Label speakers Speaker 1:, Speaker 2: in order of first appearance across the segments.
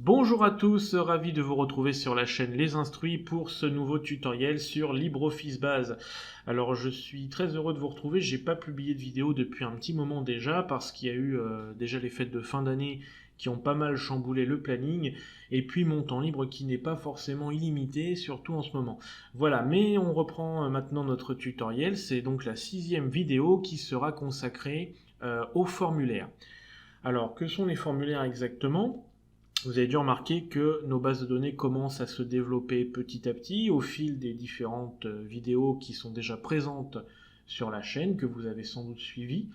Speaker 1: Bonjour à tous, ravi de vous retrouver sur la chaîne Les Instruits pour ce nouveau tutoriel sur LibreOffice Base. Alors je suis très heureux de vous retrouver, j'ai pas publié de vidéo depuis un petit moment déjà parce qu'il y a eu déjà les fêtes de fin d'année qui ont pas mal chamboulé le planning et puis mon temps libre qui n'est pas forcément illimité, surtout en ce moment. Voilà, mais on reprend maintenant notre tutoriel, c'est donc la 6e vidéo qui sera consacrée aux formulaires. Alors que sont les formulaires exactement ? Vous avez dû remarquer que nos bases de données commencent à se développer petit à petit au fil des différentes vidéos qui sont déjà présentes sur la chaîne, que vous avez sans doute suivies.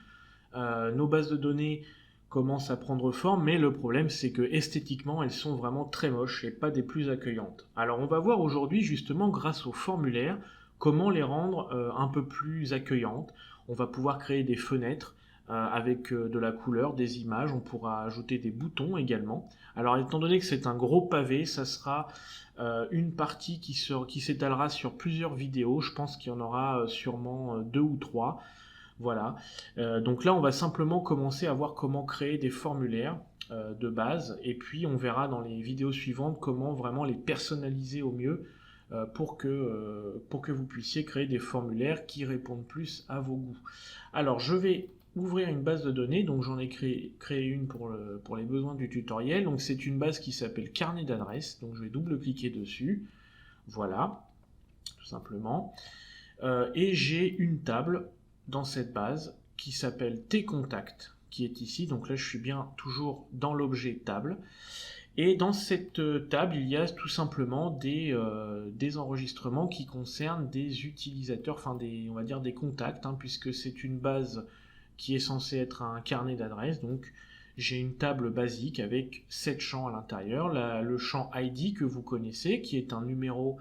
Speaker 1: Nos bases de données commencent à prendre forme, mais le problème c'est que esthétiquement elles sont vraiment très moches et pas des plus accueillantes. Alors on va voir aujourd'hui justement grâce aux formulaires comment les rendre un peu plus accueillantes. On va pouvoir créer des fenêtres avec de la couleur, des images, on pourra ajouter des boutons également. Alors étant donné que c'est un gros pavé, ça sera une partie qui s'étalera sur plusieurs vidéos, je pense qu'il y en aura sûrement 2 ou 3. Voilà, donc là on va simplement commencer à voir comment créer des formulaires de base, et puis on verra dans les vidéos suivantes comment vraiment les personnaliser au mieux pour que vous puissiez créer des formulaires qui répondent plus à vos goûts. Alors je vais ouvrir une base de données, donc j'en ai créé une pour les besoins du tutoriel, donc c'est une base qui s'appelle carnet d'adresses, donc je vais double-cliquer dessus, voilà, tout simplement, et j'ai une table dans cette base qui s'appelle Tes contacts, qui est ici, donc là je suis bien toujours dans l'objet table, et dans cette table il y a tout simplement des enregistrements qui concernent des utilisateurs, enfin on va dire des contacts, puisque c'est une base qui est censé être un carnet d'adresses, donc j'ai une table basique avec 7 champs à l'intérieur, le champ ID que vous connaissez, qui est un numéro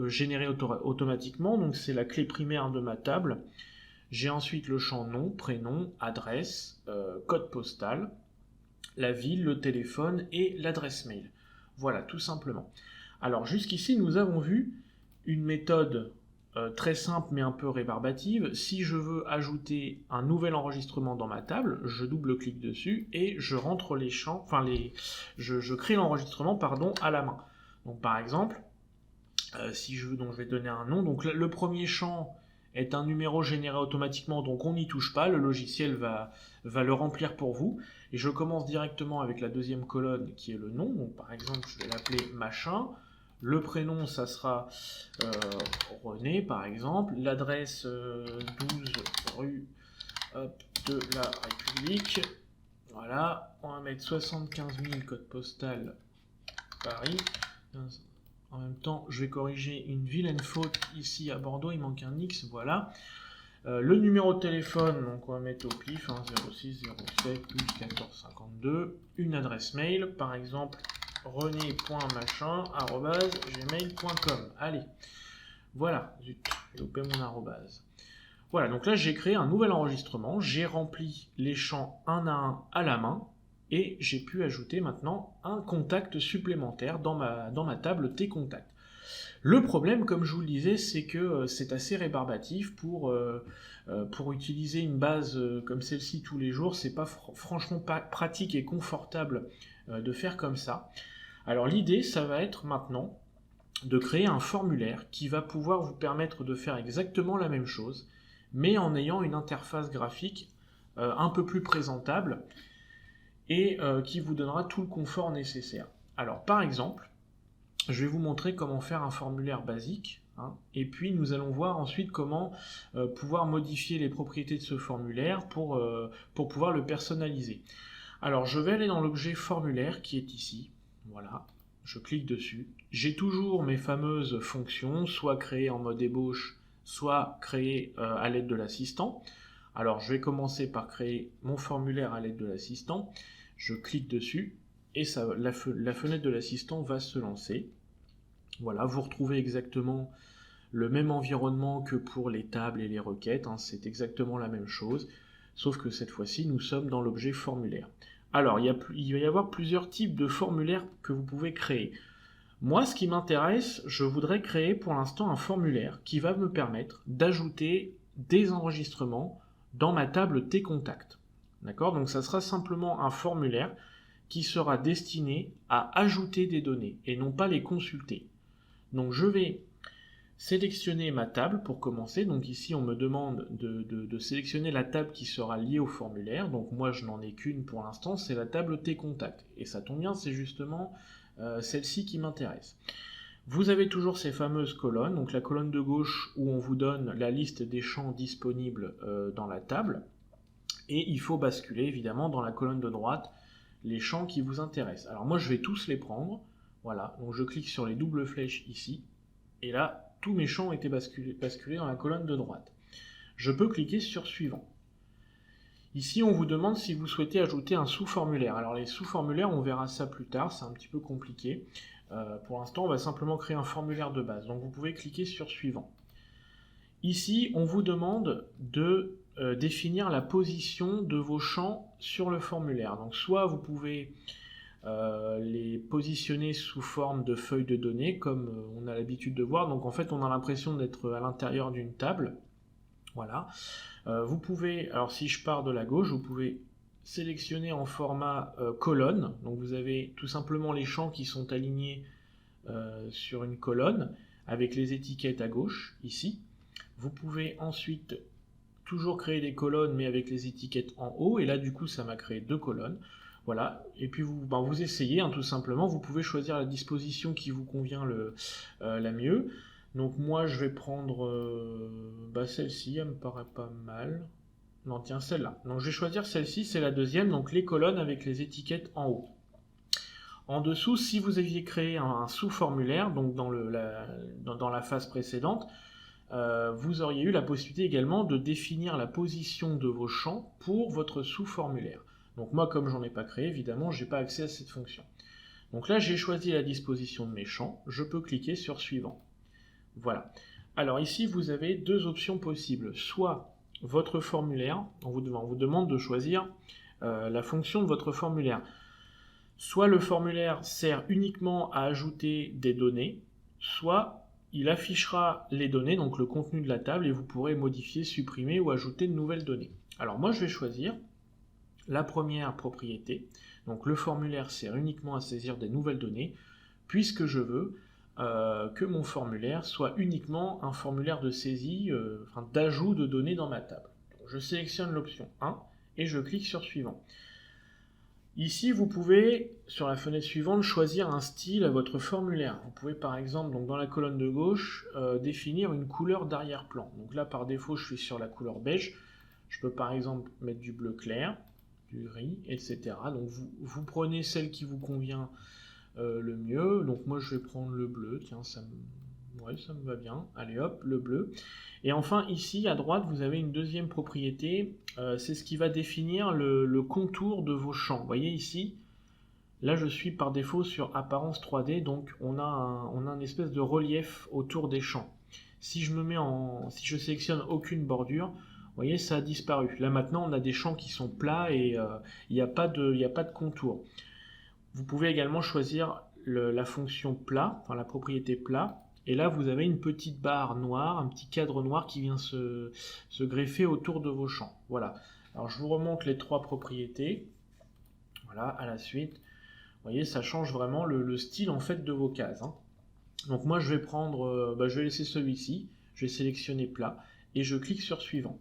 Speaker 1: généré automatiquement, donc c'est la clé primaire de ma table. J'ai ensuite le champ nom, prénom, adresse, code postal, la ville, le téléphone et l'adresse mail. Voilà, tout simplement. Alors jusqu'ici, nous avons vu une méthode très simple mais un peu rébarbative. Si je veux ajouter un nouvel enregistrement dans ma table, je double-clique dessus et je rentre les champs, je crée l'enregistrement à la main. Donc par exemple, si je veux, donc je vais donner un nom. Donc le premier champ est un numéro généré automatiquement, donc on n'y touche pas, le logiciel va le remplir pour vous. Et je commence directement avec la deuxième colonne qui est le nom. Donc par exemple, je vais l'appeler machin. Le prénom, ça sera René, par exemple. L'adresse 12 rue de la République. Voilà, on va mettre 75 000 code postal Paris. En même temps, je vais corriger une vilaine faute ici à Bordeaux, il manque un X, voilà. Le numéro de téléphone, donc on va mettre au pif, 06 07 12 14 52. Une adresse mail, par exemple rené.machin@gmail.com. Allez, voilà, zut, j'ai loupé mon arrobase. Voilà, donc là j'ai créé un nouvel enregistrement, j'ai rempli les champs un à un à la main, et j'ai pu ajouter maintenant un contact supplémentaire dans ma table Tes contacts. Le problème, comme je vous le disais, c'est que c'est assez rébarbatif pour utiliser une base comme celle-ci tous les jours. C'est pas franchement pas pratique et confortable de faire comme ça. Alors l'idée, ça va être maintenant de créer un formulaire qui va pouvoir vous permettre de faire exactement la même chose, mais en ayant une interface graphique un peu plus présentable et qui vous donnera tout le confort nécessaire. Alors par exemple, je vais vous montrer comment faire un formulaire basique, et puis nous allons voir ensuite comment pouvoir modifier les propriétés de ce formulaire pour pouvoir le personnaliser. Alors je vais aller dans l'objet formulaire qui est ici, voilà, je clique dessus. J'ai toujours mes fameuses fonctions, soit créées en mode ébauche, soit créées à l'aide de l'assistant. Alors je vais commencer par créer mon formulaire à l'aide de l'assistant, je clique dessus, et la fenêtre de l'assistant va se lancer. Voilà, vous retrouvez exactement le même environnement que pour les tables et les requêtes, c'est exactement la même chose, sauf que cette fois-ci, nous sommes dans l'objet formulaire. Alors, il va y avoir plusieurs types de formulaires que vous pouvez créer. Moi, ce qui m'intéresse, je voudrais créer pour l'instant un formulaire qui va me permettre d'ajouter des enregistrements dans ma table Tes contacts. D'accord ? Donc ça sera simplement un formulaire qui sera destiné à ajouter des données et non pas les consulter. Donc je vais sélectionner ma table pour commencer. Donc ici on me demande de sélectionner la table qui sera liée au formulaire. Donc moi je n'en ai qu'une pour l'instant, c'est la table T-Contact. Et ça tombe bien, c'est justement celle-ci qui m'intéresse. Vous avez toujours ces fameuses colonnes, donc la colonne de gauche où on vous donne la liste des champs disponibles dans la table, et il faut basculer évidemment dans la colonne de droite les champs qui vous intéressent. Alors moi je vais tous les prendre, voilà, donc je clique sur les doubles flèches ici, et là tous mes champs ont été basculés dans la colonne de droite. Je peux cliquer sur suivant. Ici on vous demande si vous souhaitez ajouter un sous-formulaire. Alors les sous-formulaires on verra ça plus tard, c'est un petit peu compliqué. Pour l'instant, on va simplement créer un formulaire de base. Donc vous pouvez cliquer sur suivant. Ici, on vous demande de définir la position de vos champs sur le formulaire. Donc soit vous pouvez les positionner sous forme de feuilles de données, comme on a l'habitude de voir. Donc en fait, on a l'impression d'être à l'intérieur d'une table. Voilà. Vous pouvez, alors si je pars de la gauche, vous pouvez sélectionner en format colonne. Donc vous avez tout simplement les champs qui sont alignés sur une colonne avec les étiquettes à gauche ici. Vous pouvez ensuite toujours créer des colonnes mais avec les étiquettes en haut, et là du coup ça m'a créé 2 colonnes. Voilà, et puis vous essayez tout simplement, vous pouvez choisir la disposition qui vous convient la mieux. Donc moi je vais prendre celle-ci, elle me paraît pas mal. Non, tiens, celle-là. Donc je vais choisir celle-ci, c'est la deuxième, donc les colonnes avec les étiquettes en haut. En dessous, si vous aviez créé un sous-formulaire, donc dans la phase précédente, vous auriez eu la possibilité également de définir la position de vos champs pour votre sous-formulaire. Donc moi, comme j'en ai pas créé, évidemment, je n'ai pas accès à cette fonction. Donc là, j'ai choisi la disposition de mes champs, je peux cliquer sur suivant. Voilà. Alors ici, vous avez 2 options possibles. Soit votre formulaire, on vous demande de choisir la fonction de votre formulaire. Soit le formulaire sert uniquement à ajouter des données, soit il affichera les données, donc le contenu de la table, et vous pourrez modifier, supprimer ou ajouter de nouvelles données. Alors moi je vais choisir la première propriété, donc le formulaire sert uniquement à saisir des nouvelles données, puisque je veux que mon formulaire soit uniquement un formulaire de saisie, d'ajout de données dans ma table. Donc, je sélectionne l'option 1 et je clique sur suivant. Ici, vous pouvez, sur la fenêtre suivante, choisir un style à votre formulaire. Vous pouvez par exemple, donc dans la colonne de gauche, définir une couleur d'arrière-plan. Donc là, par défaut, je suis sur la couleur beige. Je peux par exemple mettre du bleu clair, du gris, etc. Donc vous prenez celle qui vous convient le mieux. Donc moi, je vais prendre le bleu. Tiens, ça me va bien. Allez hop, le bleu. Et enfin, ici, à droite, vous avez une deuxième propriété. C'est ce qui va définir le contour de vos champs. Vous voyez ici, là, je suis par défaut sur apparence 3D, donc on a un espèce de relief autour des champs. Si je sélectionne aucune bordure, vous voyez, ça a disparu. Là, maintenant, on a des champs qui sont plats et il n'y a pas de contour. Vous pouvez également choisir la fonction plat, enfin la propriété plat. Et là, vous avez une petite barre noire, un petit cadre noir qui vient se greffer autour de vos champs. Voilà. Alors, je vous remonte les 3 propriétés. Voilà, à la suite. Vous voyez, ça change vraiment le style en fait de vos cases. Donc moi, je vais prendre, je vais laisser celui-ci. Je vais sélectionner plat et je clique sur suivant.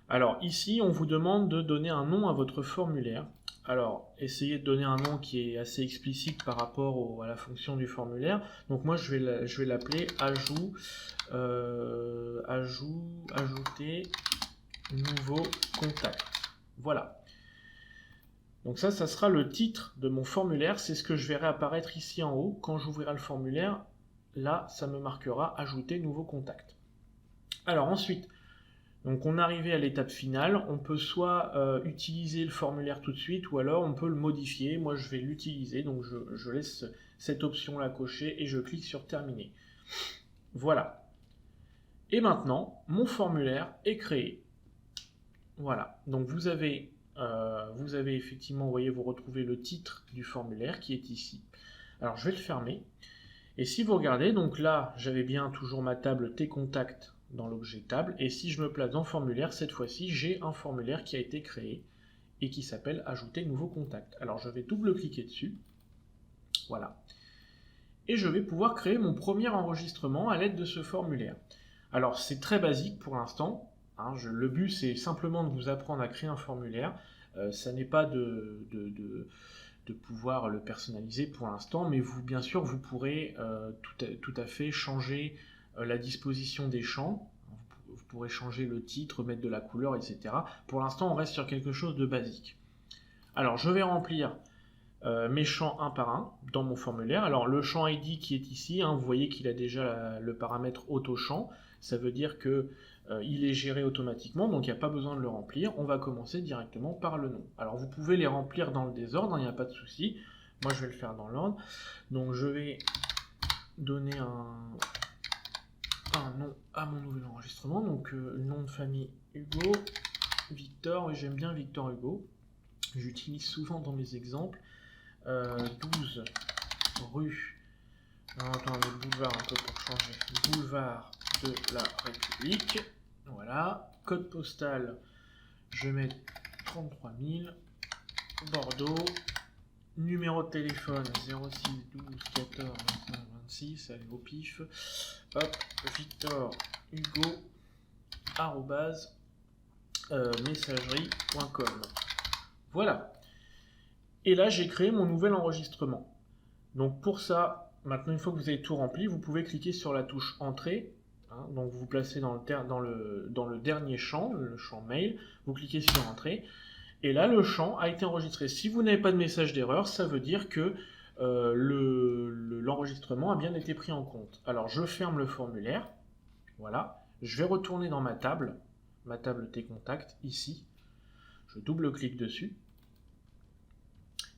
Speaker 1: Alors ici, on vous demande de donner un nom à votre formulaire. Alors, essayez de donner un nom qui est assez explicite par rapport à la fonction du formulaire. Donc moi, je vais l'appeler ajouter nouveau contact. Voilà. Donc ça sera le titre de mon formulaire. C'est ce que je verrai apparaître ici en haut. Quand j'ouvrirai le formulaire, là, ça me marquera ajouter nouveau contact. Alors ensuite, donc on est arrivé à l'étape finale, on peut soit utiliser le formulaire tout de suite ou alors on peut le modifier. Moi je vais l'utiliser, donc je laisse cette option là cochée et je clique sur terminer. Voilà. Et maintenant, mon formulaire est créé. Voilà, donc vous avez effectivement, vous voyez, vous retrouvez le titre du formulaire qui est ici. Alors je vais le fermer. Et si vous regardez, donc là j'avais bien toujours ma table T-Contact dans l'objet table, et si je me place dans formulaire, cette fois-ci j'ai un formulaire qui a été créé et qui s'appelle ajouter nouveau contact. Alors je vais double-cliquer dessus, voilà, et je vais pouvoir créer mon premier enregistrement à l'aide de ce formulaire. Alors c'est très basique pour l'instant, hein, le but c'est simplement de vous apprendre à créer un formulaire, ça n'est pas de pouvoir le personnaliser pour l'instant, mais vous, bien sûr, vous pourrez tout à fait changer la disposition des champs, vous pourrez changer le titre, mettre de la couleur, etc. Pour l'instant, on reste sur quelque chose de basique. Alors, je vais remplir mes champs un par un dans mon formulaire. Alors, le champ ID qui est ici, hein, vous voyez qu'il a déjà le paramètre auto-champ, ça veut dire que il est géré automatiquement, donc il n'y a pas besoin de le remplir. On va commencer directement par le nom. Alors vous pouvez les remplir dans le désordre, il n'y a pas de souci. Moi je vais le faire dans l'ordre. Donc je vais donner un nom à mon nouvel enregistrement. Donc nom de famille Hugo, Victor, et j'aime bien Victor Hugo. J'utilise souvent dans mes exemples. 12 rue, on va mettre boulevard un peu pour changer, boulevard de la République. Voilà, code postal, je vais mettre 33 000, Bordeaux, numéro de téléphone 06 12 14 25 26, allez au pif, hop, Victor Hugo, arrobase, messagerie.com. Voilà. Et là, j'ai créé mon nouvel enregistrement. Donc pour ça, maintenant, une fois que vous avez tout rempli, vous pouvez cliquer sur la touche Entrée. Hein, donc vous vous placez dans le dernier champ, le champ Mail, vous cliquez sur Entrée, et là le champ a été enregistré. Si vous n'avez pas de message d'erreur, ça veut dire que l'enregistrement a bien été pris en compte. Alors je ferme le formulaire, voilà, je vais retourner dans ma table T-Contact, ici, je double-clique dessus,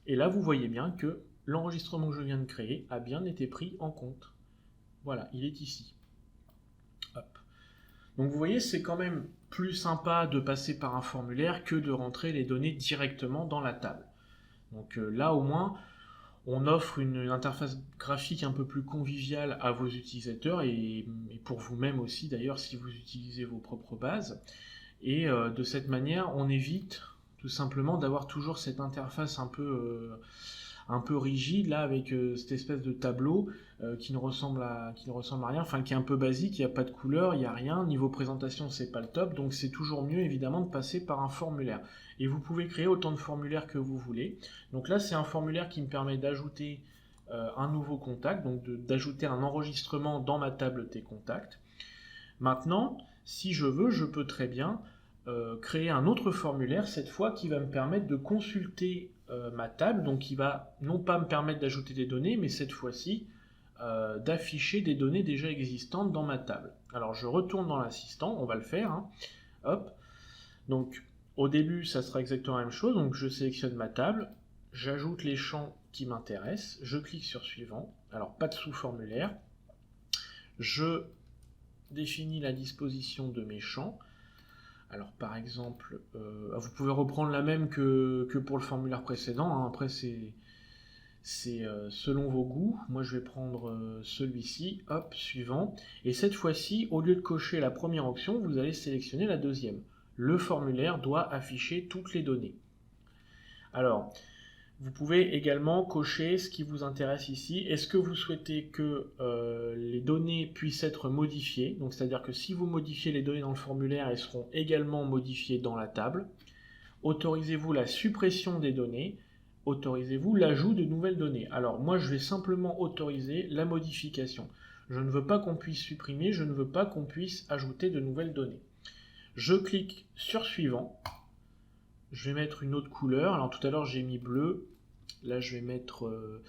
Speaker 1: et là vous voyez bien que l'enregistrement que je viens de créer a bien été pris en compte. Voilà, il est ici. Hop. Donc vous voyez, c'est quand même plus sympa de passer par un formulaire que de rentrer les données directement dans la table. Donc là au moins, on offre une interface graphique un peu plus conviviale à vos utilisateurs et pour vous-même aussi d'ailleurs si vous utilisez vos propres bases. Et de cette manière, on évite tout simplement d'avoir toujours cette interface un peu rigide là avec cette espèce de tableau qui ne ressemble à rien, enfin qui est un peu basique, il n'y a pas de couleur, il n'y a rien, niveau présentation c'est pas le top, donc c'est toujours mieux évidemment de passer par un formulaire. Et vous pouvez créer autant de formulaires que vous voulez. Donc là c'est un formulaire qui me permet d'ajouter un nouveau contact, donc d'ajouter un enregistrement dans ma table T-Contact. Maintenant, si je veux, je peux très bien créer un autre formulaire, cette fois qui va me permettre de consulter ma table, donc qui va non pas me permettre d'ajouter des données, mais cette fois-ci d'afficher des données déjà existantes dans ma table. Alors je retourne dans l'assistant, on va le faire, hein. Hop. Donc au début ça sera exactement la même chose, donc je sélectionne ma table, j'ajoute les champs qui m'intéressent, je clique sur suivant, alors pas de sous-formulaire, je définis la disposition de mes champs. Alors par exemple, vous pouvez reprendre la même que pour le formulaire précédent, hein. Après c'est selon vos goûts. Moi je vais prendre celui-ci, hop, suivant, et cette fois-ci, au lieu de cocher la première option, vous allez sélectionner la deuxième. Le formulaire doit afficher toutes les données. Alors, vous pouvez également cocher ce qui vous intéresse ici. Est-ce que vous souhaitez que les données puissent être modifiées? Donc c'est-à-dire que si vous modifiez les données dans le formulaire, elles seront également modifiées dans la table. Autorisez-vous la suppression des données? Autorisez-vous l'ajout de nouvelles données? Alors moi je vais simplement autoriser la modification. Je ne veux pas qu'on puisse supprimer, je ne veux pas qu'on puisse ajouter de nouvelles données. Je clique sur suivant. Je vais mettre une autre couleur. Alors tout à l'heure j'ai mis bleu. Là je vais mettre...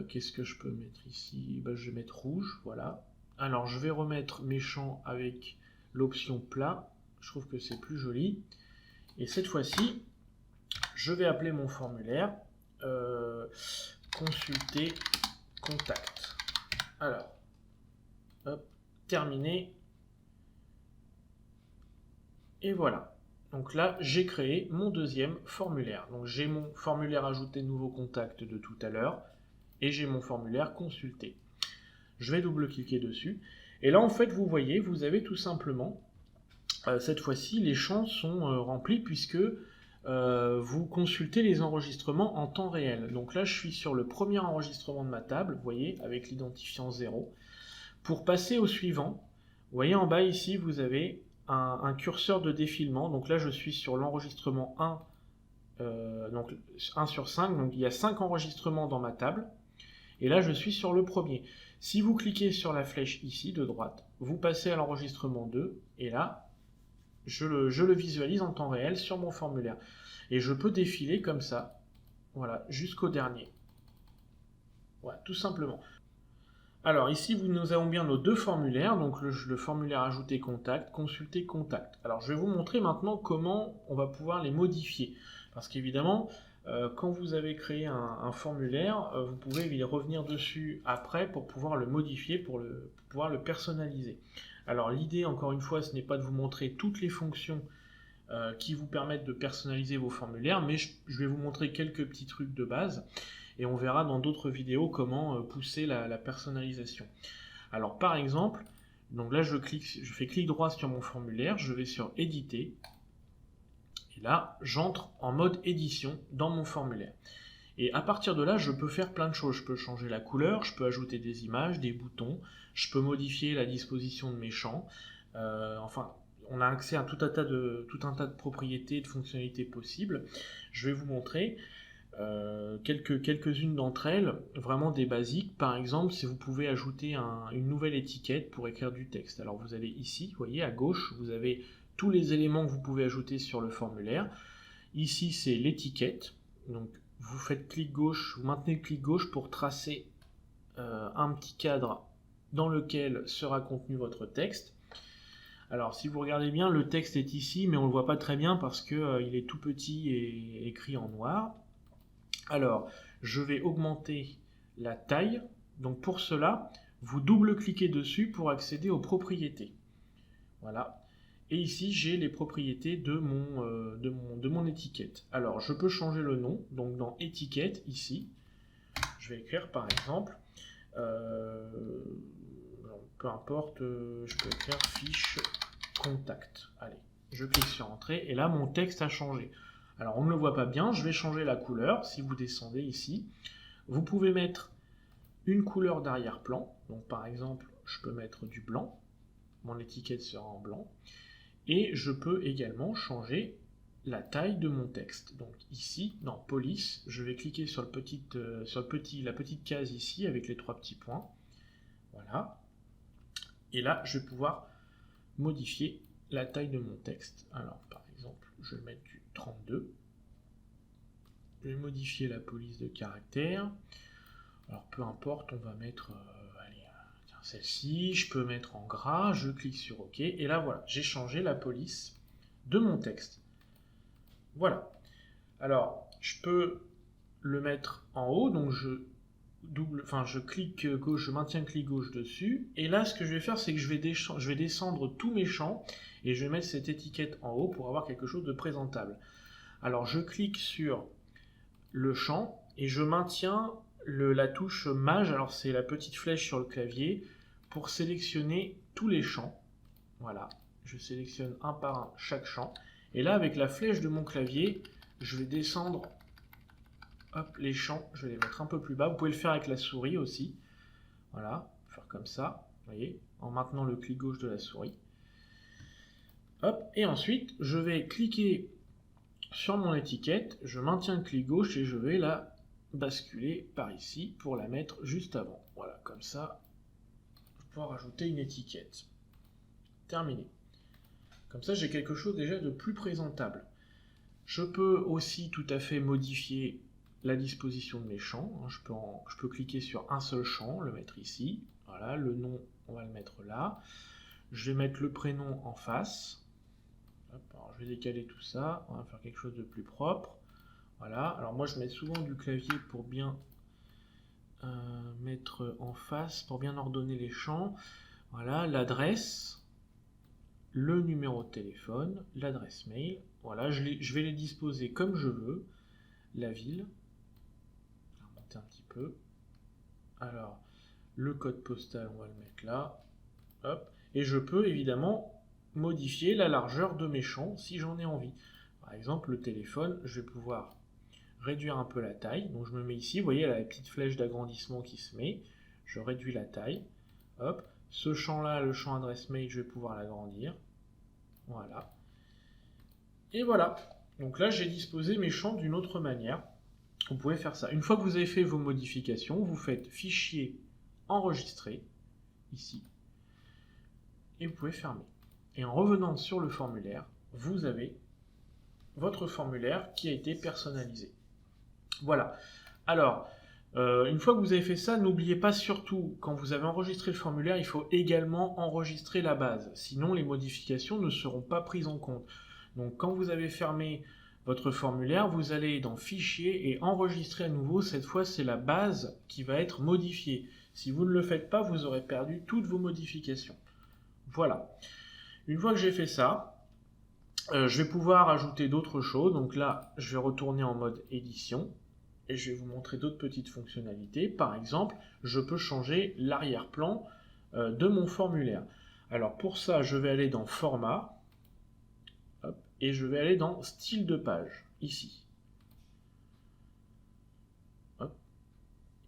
Speaker 1: qu'est-ce que je peux mettre ici? Je vais mettre rouge, voilà. Alors je vais remettre mes champs avec l'option plat. Je trouve que c'est plus joli. Et cette fois-ci, je vais appeler mon formulaire consulter contact. Alors, hop, terminé. Et voilà. Donc là, j'ai créé mon deuxième formulaire. Donc j'ai mon formulaire ajouter nouveau contact de tout à l'heure et j'ai mon formulaire consulter. Je vais double-cliquer dessus. Et là, en fait, vous voyez, vous avez tout simplement, cette fois-ci, les champs sont remplis puisque vous consultez les enregistrements en temps réel. Donc là, je suis sur le premier enregistrement de ma table, vous voyez, avec l'identifiant 0. Pour passer au suivant, vous voyez en bas ici, vous avez un curseur de défilement. Donc là, je suis sur l'enregistrement 1, donc 1 sur 5. Donc il y a 5 enregistrements dans ma table. Et là, je suis sur le premier. Si vous cliquez sur la flèche ici, de droite, vous passez à l'enregistrement 2. Et là, je le visualise en temps réel sur mon formulaire. Et je peux défiler comme ça, voilà, jusqu'au dernier. Voilà, tout simplement. Alors ici, nous avons bien nos deux formulaires, donc le formulaire ajouter contact, consulter contact. Alors je vais vous montrer maintenant comment on va pouvoir les modifier. Parce qu'évidemment, quand vous avez créé un formulaire, vous pouvez y revenir dessus après pour pouvoir le modifier, pour pouvoir le personnaliser. Alors l'idée, encore une fois, ce n'est pas de vous montrer toutes les fonctions qui vous permettent de personnaliser vos formulaires, mais je vais vous montrer quelques petits trucs de base. Et on verra dans d'autres vidéos comment pousser la personnalisation. Alors par exemple, donc là je fais clic droit sur mon formulaire, je vais sur éditer, et là j'entre en mode édition dans mon formulaire. Et à partir de là, je peux faire plein de choses. Je peux changer la couleur, je peux ajouter des images, des boutons, je peux modifier la disposition de mes champs. Enfin, on a accès à tout un tas de propriétés, de fonctionnalités possibles. Je vais vous montrer. Quelques-unes d'entre elles, vraiment des basiques. Par exemple, si vous pouvez ajouter une nouvelle étiquette pour écrire du texte. Alors vous allez ici, vous voyez, à gauche, vous avez tous les éléments que vous pouvez ajouter sur le formulaire. Ici, c'est l'étiquette. Donc vous faites clic gauche, vous maintenez le clic gauche pour tracer un petit cadre dans lequel sera contenu votre texte. Alors si vous regardez bien, le texte est ici, mais on ne le voit pas très bien parce qu'il est tout petit et écrit en noir. Alors, je vais augmenter la taille. Donc pour cela, vous double-cliquez dessus pour accéder aux propriétés. Voilà. Et ici, j'ai les propriétés de mon étiquette. Alors, je peux changer le nom. Donc dans étiquette, ici, je vais écrire par exemple, peu importe, je peux écrire fiche contact. Allez, je clique sur entrée et là, mon texte a changé. Alors on ne le voit pas bien, je vais changer la couleur. Si vous descendez ici, vous pouvez mettre une couleur d'arrière-plan. Donc par exemple, je peux mettre du blanc. Mon étiquette sera en blanc. Et je peux également changer la taille de mon texte. Donc ici, dans police, je vais cliquer sur la petite case ici avec les 3 petits points. Voilà. Et là, je vais pouvoir modifier la taille de mon texte. Alors par exemple, je vais mettre du 32. Je vais modifier la police de caractère. Alors peu importe, on va mettre celle-ci. Je peux mettre en gras. Je clique sur OK. Et là voilà, j'ai changé la police de mon texte. Voilà. Alors je peux le mettre en haut. Donc je clique gauche, je maintiens clic gauche dessus. Et là, ce que je vais faire, c'est que je vais descendre tous mes champs et je vais mettre cette étiquette en haut pour avoir quelque chose de présentable. Alors je clique sur le champ et je maintiens la touche Maj, alors c'est la petite flèche sur le clavier, pour sélectionner tous les champs. Voilà, je sélectionne un par un chaque champ. Et là, avec la flèche de mon clavier, je vais descendre les champs, je vais les mettre un peu plus bas. Vous pouvez le faire avec la souris aussi. Voilà, faire comme ça, vous voyez, en maintenant le clic gauche de la souris. Hop, et ensuite, je vais cliquer sur mon étiquette, je maintiens le clic gauche et je vais la basculer par ici pour la mettre juste avant. Voilà, comme ça, je vais pouvoir ajouter une étiquette. Terminé. Comme ça, j'ai quelque chose déjà de plus présentable. Je peux aussi tout à fait modifier la disposition de mes champs. Je peux cliquer sur un seul champ, le mettre ici. Voilà, le nom, on va le mettre là. Je vais mettre le prénom en face. Alors, je vais décaler tout ça, on va faire quelque chose de plus propre. Voilà, alors moi je mets souvent du clavier pour bien mettre en face, pour bien ordonner les champs. Voilà, l'adresse, le numéro de téléphone, l'adresse mail. Voilà, je vais les disposer comme je veux. La ville, je vais remonter un petit peu. Alors, le code postal, on va le mettre là. Hop, et je peux évidemment modifier la largeur de mes champs si j'en ai envie. Par exemple, le téléphone, je vais pouvoir réduire un peu la taille. Donc je me mets ici, vous voyez la petite flèche d'agrandissement qui se met. Je réduis la taille. Hop. Ce champ-là, le champ adresse mail, je vais pouvoir l'agrandir. Voilà. Et voilà. Donc là, j'ai disposé mes champs d'une autre manière. Vous pouvez faire ça. Une fois que vous avez fait vos modifications, vous faites Fichier, Enregistrer, ici. Et vous pouvez fermer. Et en revenant sur le formulaire, vous avez votre formulaire qui a été personnalisé. Voilà. Alors, une fois que vous avez fait ça, n'oubliez pas surtout, quand vous avez enregistré le formulaire, il faut également enregistrer la base. Sinon, les modifications ne seront pas prises en compte. Donc, quand vous avez fermé votre formulaire, vous allez dans Fichier et enregistrer à nouveau. Cette fois, c'est la base qui va être modifiée. Si vous ne le faites pas, vous aurez perdu toutes vos modifications. Voilà. Une fois que j'ai fait ça, je vais pouvoir ajouter d'autres choses. Donc là, je vais retourner en mode édition et je vais vous montrer d'autres petites fonctionnalités. Par exemple, je peux changer l'arrière-plan de mon formulaire. Alors pour ça, je vais aller dans Format et je vais aller dans Style de page, ici. Hop.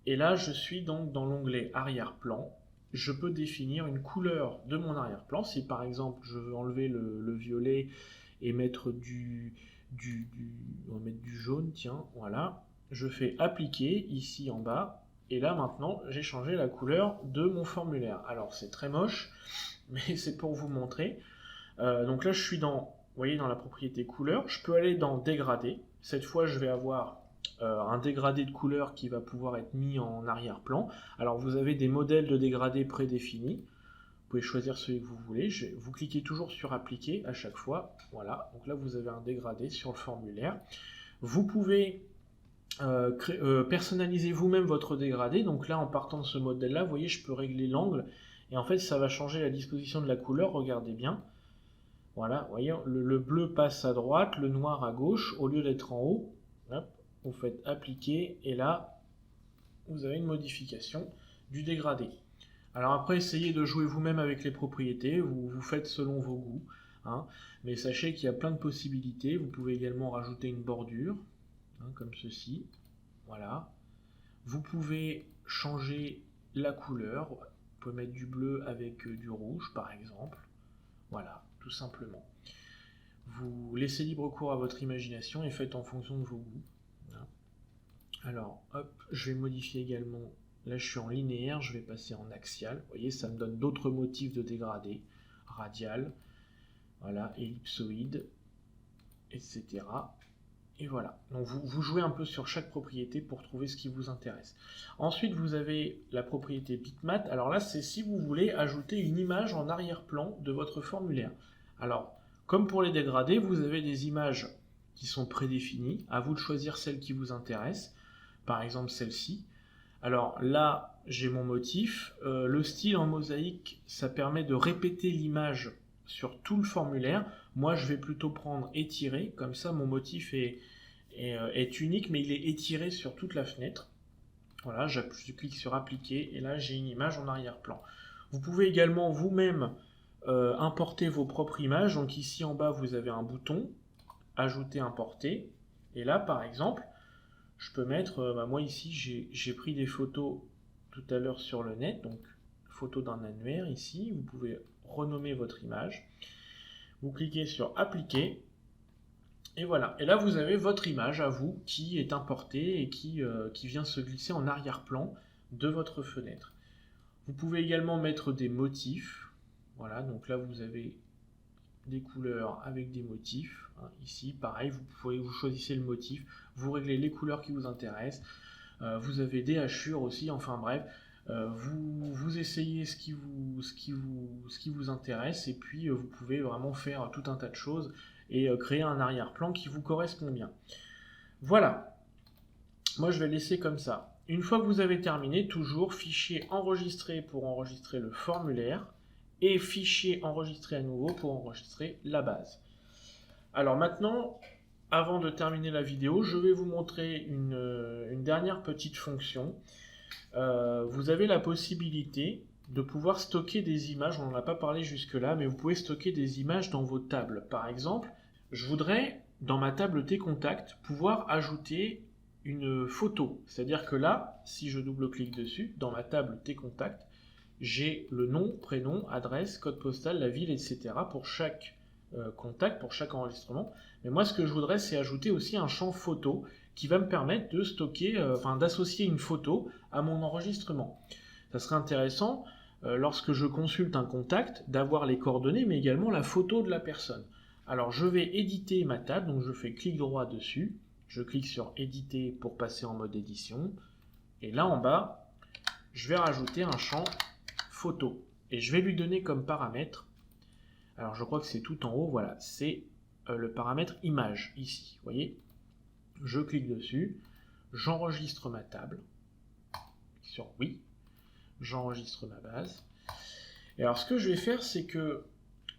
Speaker 1: Et là, je suis donc dans l'onglet Arrière-plan. Je peux définir une couleur de mon arrière-plan. Si par exemple, je veux enlever le violet et mettre on va mettre du jaune, tiens, voilà. Je fais Appliquer, ici en bas. Et là, maintenant, j'ai changé la couleur de mon formulaire. Alors, c'est très moche, mais c'est pour vous montrer. Donc là, je suis dans... Vous voyez, dans la propriété couleur, je peux aller dans dégradé. Cette fois, je vais avoir un dégradé de couleur qui va pouvoir être mis en arrière-plan. Alors, vous avez des modèles de dégradé prédéfinis. Vous pouvez choisir celui que vous voulez. Vous cliquez toujours sur appliquer à chaque fois. Voilà, donc là, vous avez un dégradé sur le formulaire. Vous pouvez personnaliser vous-même votre dégradé. Donc là, en partant de ce modèle-là, vous voyez, je peux régler l'angle. Et en fait, ça va changer la disposition de la couleur. Regardez bien. Voilà, vous voyez, le bleu passe à droite, le noir à gauche, au lieu d'être en haut. Hop, vous faites appliquer, et là, vous avez une modification du dégradé. Alors après, essayez de jouer vous-même avec les propriétés, vous faites selon vos goûts. Hein, mais sachez qu'il y a plein de possibilités. Vous pouvez également rajouter une bordure, hein, comme ceci. Voilà. Vous pouvez changer la couleur. Vous pouvez mettre du bleu avec du rouge, par exemple. Voilà, tout simplement. Vous laissez libre cours à votre imagination et faites en fonction de vos goûts. Alors, hop, je vais modifier également. Là, je suis en linéaire, je vais passer en axial. Vous voyez, ça me donne d'autres motifs de dégradé. Radial, voilà, ellipsoïde, etc. Et voilà. Donc, vous jouez un peu sur chaque propriété pour trouver ce qui vous intéresse. Ensuite, vous avez la propriété bitmap. Alors là, c'est si vous voulez ajouter une image en arrière-plan de votre formulaire. Alors, comme pour les dégradés, vous avez des images qui sont prédéfinies. À vous de choisir celle qui vous intéresse. Par exemple, celle-ci. Alors là, j'ai mon motif. Le style en mosaïque, ça permet de répéter l'image sur tout le formulaire. Moi, je vais plutôt prendre étiré. Comme ça, mon motif est unique, mais il est étiré sur toute la fenêtre. Voilà, je clique sur appliquer et là, j'ai une image en arrière-plan. Vous pouvez également vous-même importer vos propres images. Donc ici en bas, vous avez un bouton, ajouter, importer. Et là, par exemple, je peux mettre, moi ici, j'ai pris des photos tout à l'heure sur le net, donc photo d'un annuaire ici. Vous pouvez renommer votre image. Vous cliquez sur appliquer. Et voilà. Et là, vous avez votre image à vous qui est importée et qui vient se glisser en arrière-plan de votre fenêtre. Vous pouvez également mettre des motifs. Voilà, donc là, vous avez des couleurs avec des motifs. Hein, ici, pareil, vous choisissez le motif, vous réglez les couleurs qui vous intéressent. Vous avez des hachures aussi, enfin bref. Vous essayez ce qui vous intéresse et puis vous pouvez vraiment faire tout un tas de choses et créer un arrière-plan qui vous correspond bien. Voilà. Moi, je vais laisser comme ça. Une fois que vous avez terminé, toujours fichier enregistré pour enregistrer le formulaire et fichier enregistré à nouveau pour enregistrer la base. Alors maintenant, avant de terminer la vidéo, je vais vous montrer une dernière petite fonction. Vous avez la possibilité de pouvoir stocker des images, on n'en a pas parlé jusque-là, mais vous pouvez stocker des images dans vos tables. Par exemple, je voudrais dans ma table Tes contacts, pouvoir ajouter une photo. C'est-à-dire que là, si je double-clique dessus, dans ma table Tes contacts, j'ai le nom, prénom, adresse, code postal, la ville, etc. pour chaque contact, pour chaque enregistrement. Mais moi, ce que je voudrais, c'est ajouter aussi un champ photo qui va me permettre de stocker, d'associer une photo à mon enregistrement. Ça serait intéressant, lorsque je consulte un contact, d'avoir les coordonnées, mais également la photo de la personne. Alors, je vais éditer ma table, donc je fais clic droit dessus, je clique sur éditer pour passer en mode édition, et là en bas, je vais rajouter un champ photo, et je vais lui donner comme paramètre, alors je crois que c'est tout en haut, voilà, c'est le paramètre image, ici, vous voyez, je clique dessus, j'enregistre ma table, sur oui, j'enregistre ma base, et alors ce que je vais faire, c'est que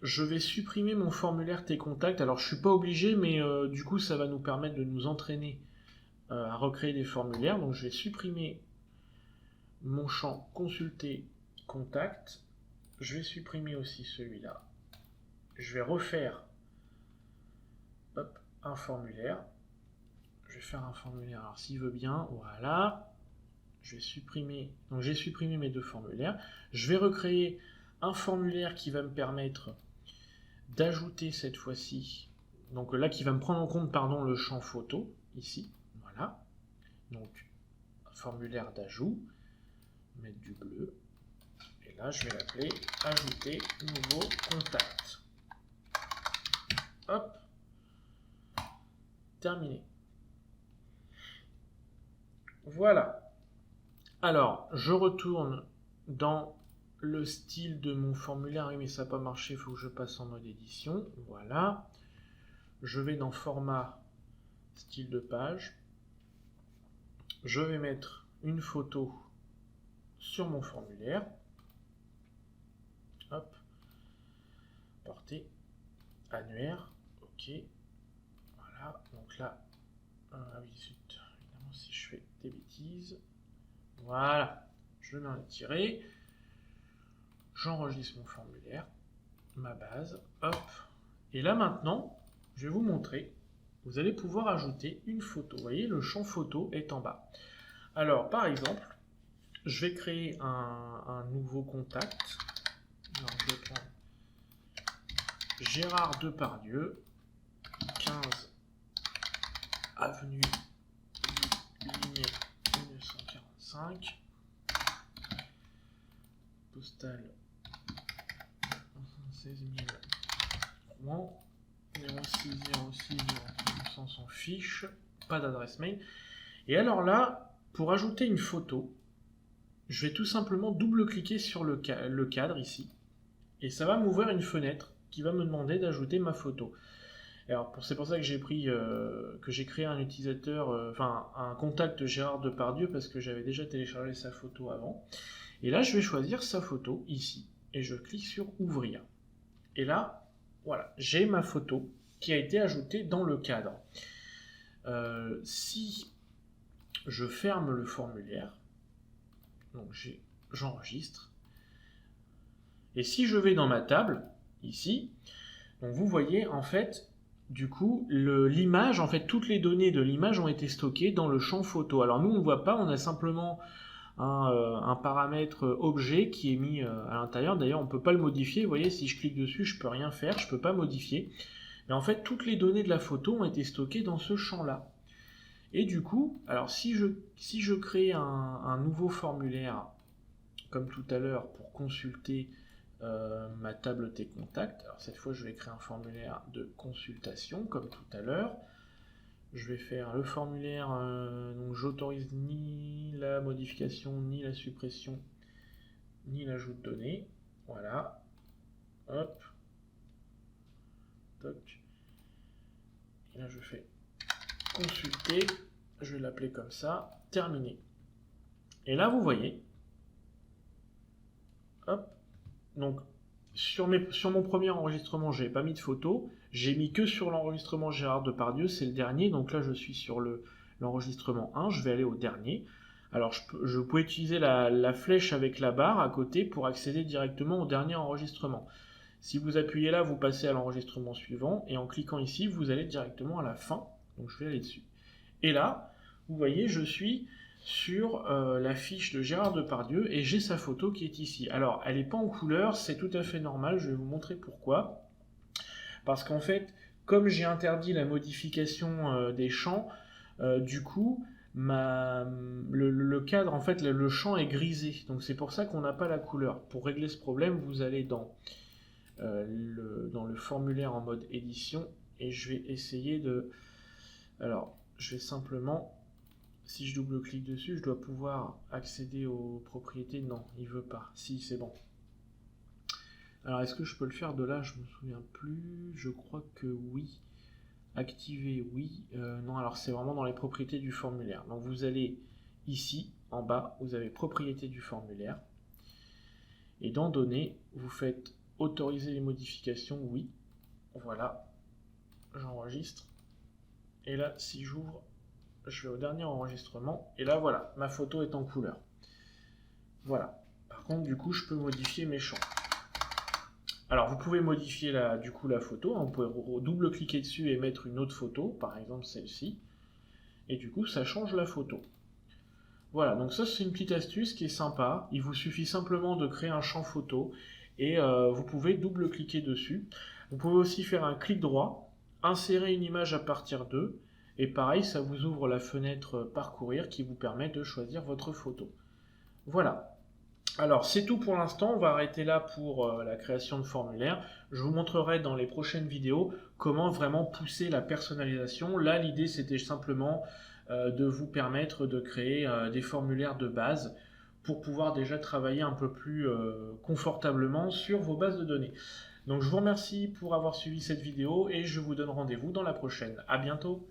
Speaker 1: je vais supprimer mon formulaire Tes contacts. Alors je suis pas obligé, mais du coup ça va nous permettre de nous entraîner à recréer des formulaires. Donc je vais supprimer mon champ consulter contact. Je vais supprimer aussi celui-là. Je vais refaire un formulaire. Je vais faire un formulaire. Alors s'il veut bien, voilà. Je vais supprimer. Donc j'ai supprimé mes deux formulaires. Je vais recréer un formulaire qui va me permettre d'ajouter cette fois-ci, donc là qui va me prendre en compte le champ photo, ici, voilà, donc un formulaire d'ajout, mettre du bleu, et là je vais l'appeler ajouter nouveau contact. Hop, terminé. Voilà. Alors, je retourne dans le style de mon formulaire, oui mais ça n'a pas marché, il faut que je passe en mode édition, voilà. Je vais dans format, style de page, je vais mettre une photo sur mon formulaire, hop, portée, annuaire, ok, voilà, donc là, ah oui, zut, évidemment si je fais des bêtises, voilà, je mets un tiré, j'enregistre mon formulaire, ma base, hop, et là maintenant, je vais vous montrer, vous allez pouvoir ajouter une photo. Vous voyez, le champ photo est en bas. Alors, par exemple, je vais créer un nouveau contact. Alors, je vais prendre Gérard Depardieu, 15 avenue Ligné 1945, postal 16 000 Rouen, 0606 on s'en fiche, pas d'adresse mail. Et alors là, pour ajouter une photo, je vais tout simplement double-cliquer sur le cadre ici, et ça va m'ouvrir une fenêtre qui va me demander d'ajouter ma photo. Alors c'est pour ça que j'ai créé un utilisateur, un contact Gérard Depardieu, parce que j'avais déjà téléchargé sa photo avant. Et là, je vais choisir sa photo ici, et je clique sur ouvrir. Et là, voilà, j'ai ma photo qui a été ajoutée dans le cadre. Si je ferme le formulaire, donc j'enregistre, et si je vais dans ma table, ici, donc vous voyez, en fait, du coup, l'image, en fait, toutes les données de l'image ont été stockées dans le champ photo. Alors nous, on ne voit pas, on a simplement un paramètre objet qui est mis à l'intérieur. D'ailleurs, on ne peut pas le modifier. Vous voyez, si je clique dessus, je ne peux rien faire, je ne peux pas modifier. Mais en fait, toutes les données de la photo ont été stockées dans ce champ-là. Et du coup, alors si je crée un nouveau formulaire, comme tout à l'heure, pour consulter ma table Tes contacts, alors cette fois, je vais créer un formulaire de consultation, comme tout à l'heure. Je vais faire le formulaire, donc j'autorise ni la modification, ni la suppression, ni l'ajout de données. Voilà. Hop. Toc. Et là je fais consulter, je vais l'appeler comme ça, terminé. Et là vous voyez, hop, donc sur mon premier enregistrement, je n'ai pas mis de photo, j'ai mis que sur l'enregistrement Gérard Depardieu, c'est le dernier, donc là je suis sur l'enregistrement 1, je vais aller au dernier. Alors je peux utiliser la flèche avec la barre à côté pour accéder directement au dernier enregistrement. Si vous appuyez là, vous passez à l'enregistrement suivant, et en cliquant ici, vous allez directement à la fin. Donc je vais aller dessus. Et là, vous voyez, je suis sur la fiche de Gérard Depardieu, et j'ai sa photo qui est ici. Alors, elle n'est pas en couleur, c'est tout à fait normal, je vais vous montrer pourquoi. Parce qu'en fait, comme j'ai interdit la modification des champs, du coup, le cadre, en fait, le champ est grisé. Donc c'est pour ça qu'on n'a pas la couleur. Pour régler ce problème, vous allez dans le formulaire en mode édition, et je vais essayer de... Alors, je vais simplement... Si je double-clique dessus, je dois pouvoir accéder aux propriétés. Non, il veut pas. Si, c'est bon. Alors, est-ce que je peux le faire de là? Je me souviens plus. Je crois que oui. Activer, oui. Non, alors c'est vraiment dans les propriétés du formulaire. Donc, vous allez ici, en bas, vous avez propriétés du formulaire. Et dans données, vous faites autoriser les modifications, oui. Voilà. J'enregistre. Et là, si j'ouvre, je vais au dernier enregistrement. Et là, voilà, ma photo est en couleur. Voilà. Par contre, du coup, je peux modifier mes champs. Alors, vous pouvez modifier la photo. Vous pouvez double-cliquer dessus et mettre une autre photo, par exemple celle-ci. Et du coup, ça change la photo. Voilà, donc ça, c'est une petite astuce qui est sympa. Il vous suffit simplement de créer un champ photo et vous pouvez double-cliquer dessus. Vous pouvez aussi faire un clic droit, insérer une image à partir d'eux, et pareil, ça vous ouvre la fenêtre Parcourir qui vous permet de choisir votre photo. Voilà. Alors, c'est tout pour l'instant, on va arrêter là pour la création de formulaire. Je vous montrerai dans les prochaines vidéos comment vraiment pousser la personnalisation. Là, l'idée, c'était simplement de vous permettre de créer des formulaires de base pour pouvoir déjà travailler un peu plus confortablement sur vos bases de données. Donc, je vous remercie pour avoir suivi cette vidéo et je vous donne rendez-vous dans la prochaine. À bientôt!